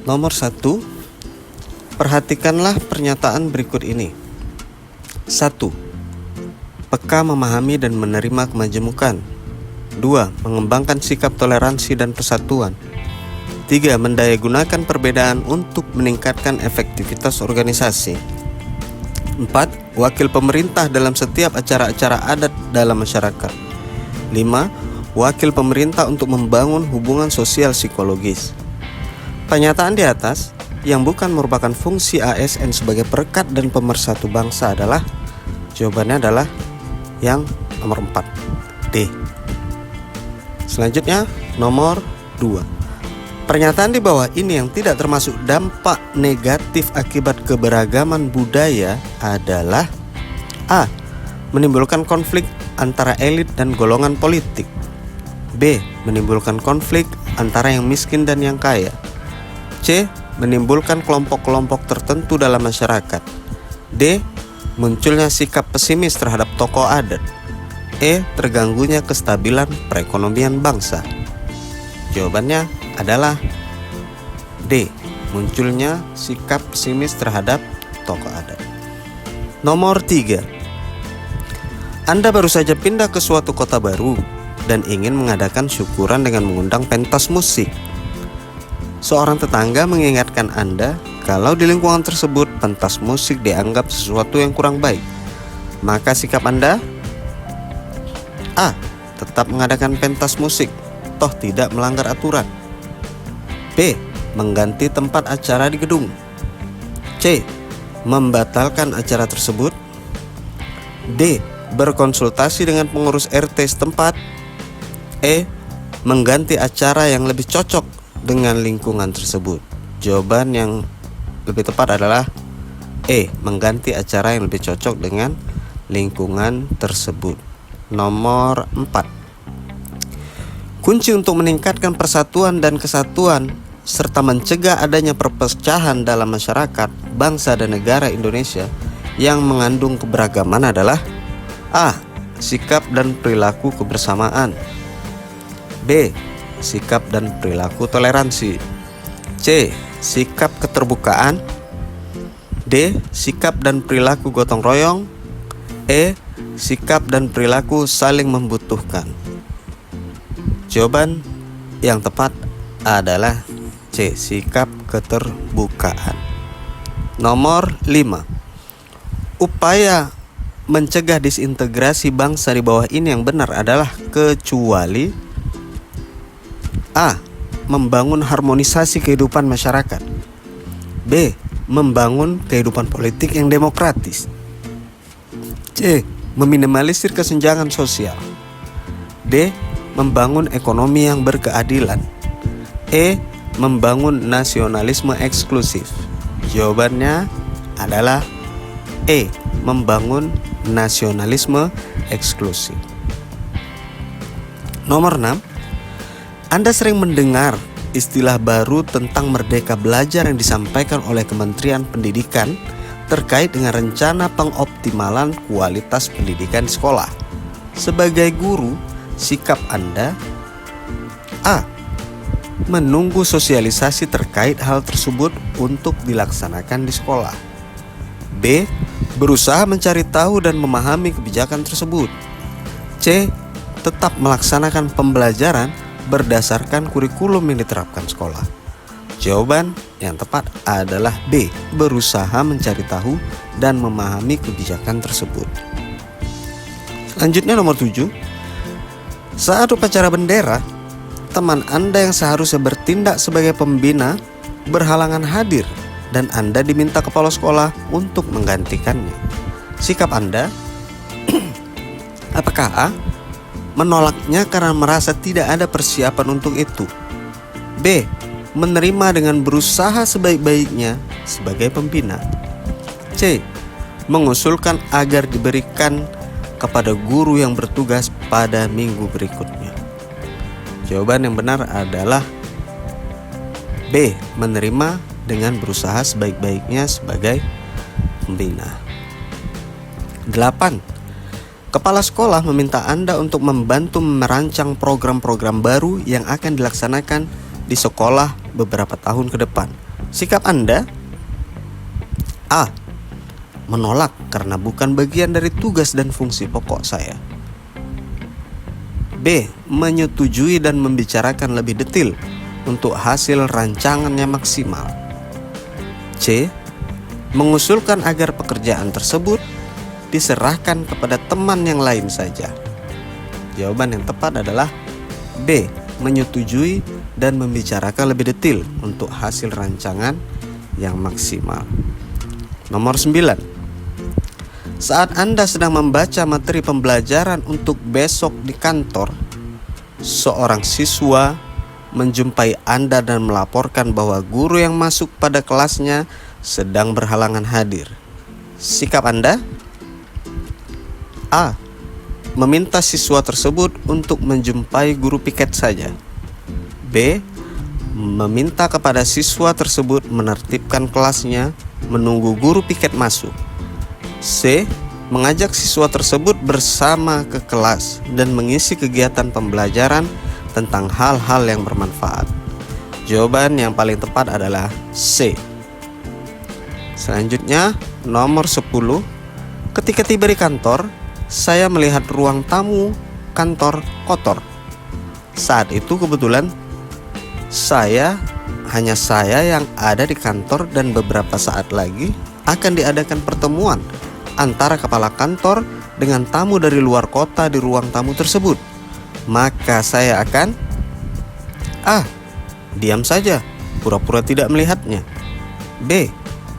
Nomor 1, perhatikanlah pernyataan berikut ini. 1. Peka memahami dan menerima kemajemukan. 2. Mengembangkan sikap toleransi dan persatuan. 3. Mendayagunakan perbedaan untuk meningkatkan efektivitas organisasi. 4. Wakil pemerintah dalam setiap acara-acara adat dalam masyarakat. 5. Wakil pemerintah untuk membangun hubungan sosial psikologis. Pernyataan di atas yang bukan merupakan fungsi ASN sebagai perekat dan pemersatu bangsa adalah, jawabannya adalah yang nomor 4, D. Selanjutnya nomor 2. Pernyataan di bawah ini yang tidak termasuk dampak negatif akibat keberagaman budaya adalah: A. Menimbulkan konflik antara elit dan golongan politik. B. Menimbulkan konflik antara yang miskin dan yang kaya. C. Menimbulkan kelompok-kelompok tertentu dalam masyarakat. D. Munculnya sikap pesimis terhadap tokoh adat. E. Terganggunya kestabilan perekonomian bangsa. Jawabannya adalah D. Munculnya sikap pesimis terhadap tokoh adat. Nomor 3. Anda baru saja pindah ke suatu kota baru dan ingin mengadakan syukuran dengan mengundang pentas musik. Seorang tetangga mengingatkan Anda kalau di lingkungan tersebut pentas musik dianggap sesuatu yang kurang baik. Maka sikap Anda: A. Tetap mengadakan pentas musik, toh tidak melanggar aturan. B. Mengganti tempat acara di gedung. C. Membatalkan acara tersebut. D. Berkonsultasi dengan pengurus RT setempat. E. Mengganti acara yang lebih cocok dengan lingkungan tersebut. Jawaban yang lebih tepat adalah E. Mengganti acara yang lebih cocok dengan lingkungan tersebut. Nomor 4. Kunci untuk meningkatkan persatuan dan kesatuan serta mencegah adanya perpecahan dalam masyarakat, bangsa dan negara Indonesia yang mengandung keberagaman adalah: A. Sikap dan perilaku kebersamaan. B. Sikap dan perilaku toleransi. C. Sikap keterbukaan. D. Sikap dan perilaku gotong royong. E. Sikap dan perilaku saling membutuhkan. Jawaban yang tepat adalah C. Sikap keterbukaan. Nomor 5. Upaya mencegah disintegrasi bangsa di bawah ini yang benar adalah kecuali: A. Membangun harmonisasi kehidupan masyarakat. B. Membangun kehidupan politik yang demokratis. C. Meminimalisir kesenjangan sosial. D. Membangun ekonomi yang berkeadilan. E. Membangun nasionalisme eksklusif. Jawabannya adalah E. Membangun nasionalisme eksklusif. Nomor 6. Anda sering mendengar istilah baru tentang merdeka belajar yang disampaikan oleh Kementerian Pendidikan terkait dengan rencana pengoptimalan kualitas pendidikan di sekolah. Sebagai guru, sikap Anda: A. Menunggu sosialisasi terkait hal tersebut untuk dilaksanakan di sekolah. B. Berusaha mencari tahu dan memahami kebijakan tersebut. C. Tetap melaksanakan pembelajaran berdasarkan kurikulum yang diterapkan sekolah. Jawaban yang tepat adalah B. Berusaha mencari tahu dan memahami kebijakan tersebut. Selanjutnya nomor 7. Saat upacara bendera, teman Anda yang seharusnya bertindak sebagai pembina berhalangan hadir dan Anda diminta kepala sekolah untuk menggantikannya. Sikap Anda: apakah A. Menolaknya karena merasa tidak ada persiapan untuk itu. B. Menerima dengan berusaha sebaik-baiknya sebagai pembina. C. Mengusulkan agar diberikan kepada guru yang bertugas pada minggu berikutnya. Jawaban yang benar adalah B. Menerima dengan berusaha sebaik-baiknya sebagai pembina. 8. Kepala sekolah meminta Anda untuk membantu merancang program-program baru yang akan dilaksanakan di sekolah beberapa tahun ke depan. Sikap Anda: A. Menolak karena bukan bagian dari tugas dan fungsi pokok saya. B. Menyetujui dan membicarakan lebih detail untuk hasil rancangannya maksimal. C. Mengusulkan agar pekerjaan tersebut diserahkan kepada teman yang lain saja. Jawaban yang tepat adalah B. Menyetujui dan membicarakan lebih detail untuk hasil rancangan yang maksimal. Nomor 9. Saat Anda sedang membaca materi pembelajaran untuk besok di kantor, seorang siswa menjumpai Anda dan melaporkan bahwa guru yang masuk pada kelasnya sedang berhalangan hadir. Sikap Anda: A. Meminta siswa tersebut untuk menjumpai guru piket saja. B. Meminta kepada siswa tersebut menertibkan kelasnya menunggu guru piket masuk. C. Mengajak siswa tersebut bersama ke kelas dan mengisi kegiatan pembelajaran tentang hal-hal yang bermanfaat. Jawaban yang paling tepat adalah C. Selanjutnya, nomor 10. Ketika tiba di kantor, saya melihat ruang tamu kantor kotor. Saat itu kebetulan hanya saya yang ada di kantor dan beberapa saat lagi akan diadakan pertemuan antara kepala kantor dengan tamu dari luar kota di ruang tamu tersebut. Maka saya akan A. Diam saja, pura-pura tidak melihatnya. B.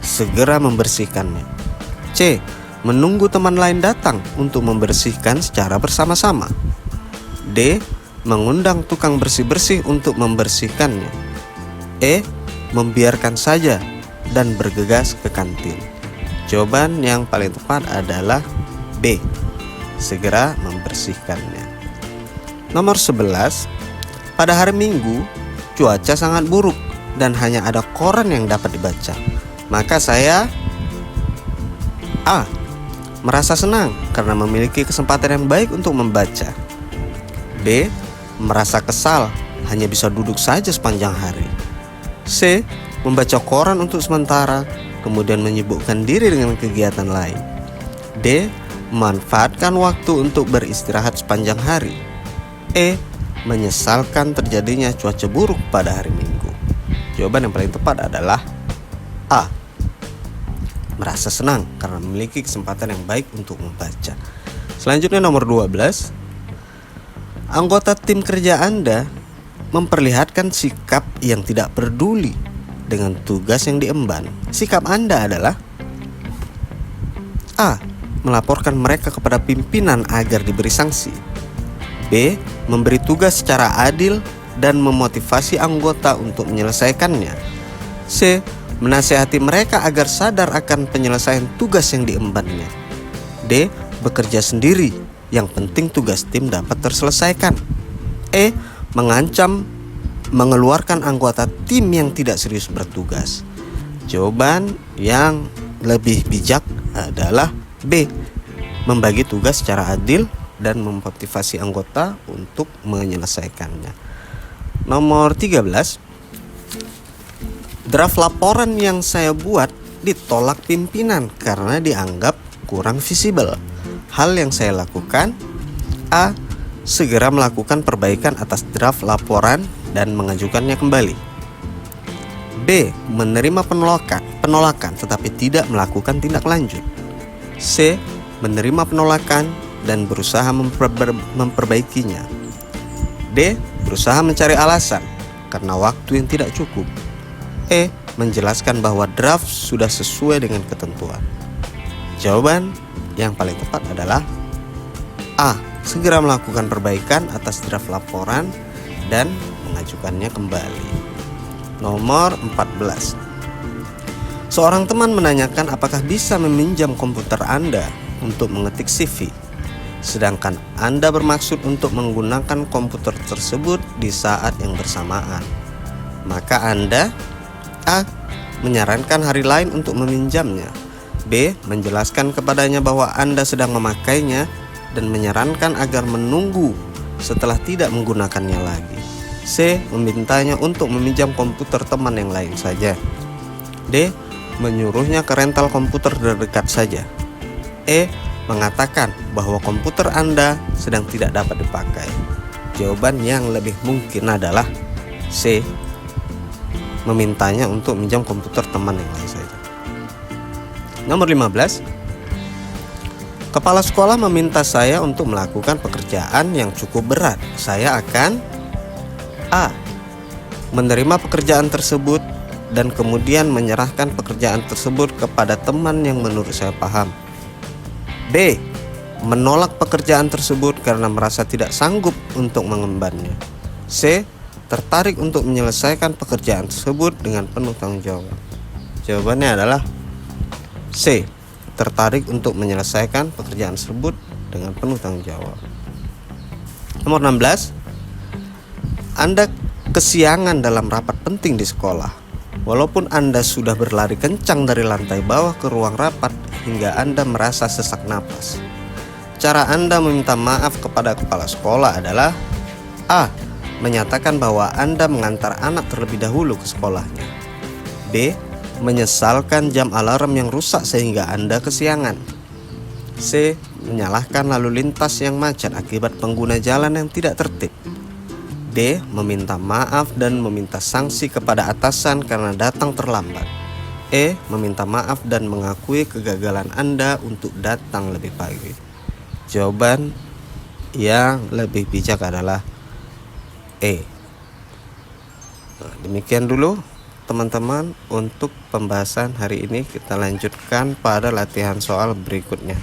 Segera membersihkannya. C. Menunggu teman lain datang untuk membersihkan secara bersama-sama. D. Mengundang tukang bersih-bersih untuk membersihkannya. E. Membiarkan saja dan bergegas ke kantin. Jawaban yang paling tepat adalah B. Segera membersihkannya. Nomor 11. Pada hari Minggu, cuaca sangat buruk dan hanya ada koran yang dapat dibaca. Maka saya A. Merasa senang karena memiliki kesempatan yang baik untuk membaca. B. Merasa kesal, hanya bisa duduk saja sepanjang hari. C. Membaca koran untuk sementara, kemudian menyibukkan diri dengan kegiatan lain. D. Memanfaatkan waktu untuk beristirahat sepanjang hari. E. Menyesalkan terjadinya cuaca buruk pada hari Minggu. Jawaban yang paling tepat adalah A. Merasa senang karena memiliki kesempatan yang baik untuk membaca. Selanjutnya nomor 12. Anggota tim kerja Anda memperlihatkan sikap yang tidak peduli dengan tugas yang diemban. Sikap Anda adalah A. Melaporkan mereka kepada pimpinan agar diberi sanksi. B. Memberi tugas secara adil dan memotivasi anggota untuk menyelesaikannya. C. Menasihati mereka agar sadar akan penyelesaian tugas yang diembannya. D. Bekerja sendiri, yang penting tugas tim dapat terselesaikan. E. Mengancam mengeluarkan anggota tim yang tidak serius bertugas. Jawaban yang lebih bijak adalah B. Membagi tugas secara adil dan memotivasi anggota untuk menyelesaikannya. Nomor 13. Draft laporan yang saya buat ditolak pimpinan karena dianggap kurang visible. Hal yang saya lakukan: A. Segera melakukan perbaikan atas draft laporan dan mengajukannya kembali. B. Menerima penolakan tetapi tidak melakukan tindak lanjut. C. Menerima penolakan dan berusaha memperbaikinya. D. Berusaha mencari alasan karena waktu yang tidak cukup. E. Menjelaskan bahwa draft sudah sesuai dengan ketentuan. Jawaban yang paling tepat adalah A. Segera melakukan perbaikan atas draft laporan dan mengajukannya kembali. Nomor 14. Seorang teman menanyakan apakah bisa meminjam komputer Anda untuk mengetik CV, sedangkan Anda bermaksud untuk menggunakan komputer tersebut di saat yang bersamaan. Maka Anda A. Menyarankan hari lain untuk meminjamnya. B. Menjelaskan kepadanya bahwa Anda sedang memakainya dan menyarankan agar menunggu setelah tidak menggunakannya lagi. C. Memintanya untuk meminjam komputer teman yang lain saja. D. Menyuruhnya ke rental komputer terdekat saja. E. Mengatakan bahwa komputer Anda sedang tidak dapat dipakai. Jawaban yang lebih mungkin adalah C. Memintanya untuk minjam komputer teman yang lain saja. Nomor 15. Kepala sekolah meminta saya untuk melakukan pekerjaan yang cukup berat. Saya akan A. Menerima pekerjaan tersebut dan kemudian menyerahkan pekerjaan tersebut kepada teman yang menurut saya paham. B. Menolak pekerjaan tersebut karena merasa tidak sanggup untuk mengembannya. C. Tertarik untuk menyelesaikan pekerjaan tersebut dengan penuh tanggung jawab. Jawabannya adalah C. Tertarik untuk menyelesaikan pekerjaan tersebut dengan penuh tanggung jawab. Nomor 16. Anda kesiangan dalam rapat penting di sekolah. Walaupun Anda sudah berlari kencang dari lantai bawah ke ruang rapat hingga Anda merasa sesak napas. Cara Anda meminta maaf kepada kepala sekolah adalah A. Menyatakan bahwa Anda mengantar anak terlebih dahulu ke sekolahnya. B. Menyesalkan jam alarm yang rusak sehingga Anda kesiangan. C. Menyalahkan lalu lintas yang macet akibat pengguna jalan yang tidak tertib. D. Meminta maaf dan meminta sanksi kepada atasan karena datang terlambat. E. Meminta maaf dan mengakui kegagalan Anda untuk datang lebih pagi. Jawaban yang lebih bijak adalah E. Demikian dulu teman-teman untuk pembahasan hari ini. Kita lanjutkan pada latihan soal berikutnya.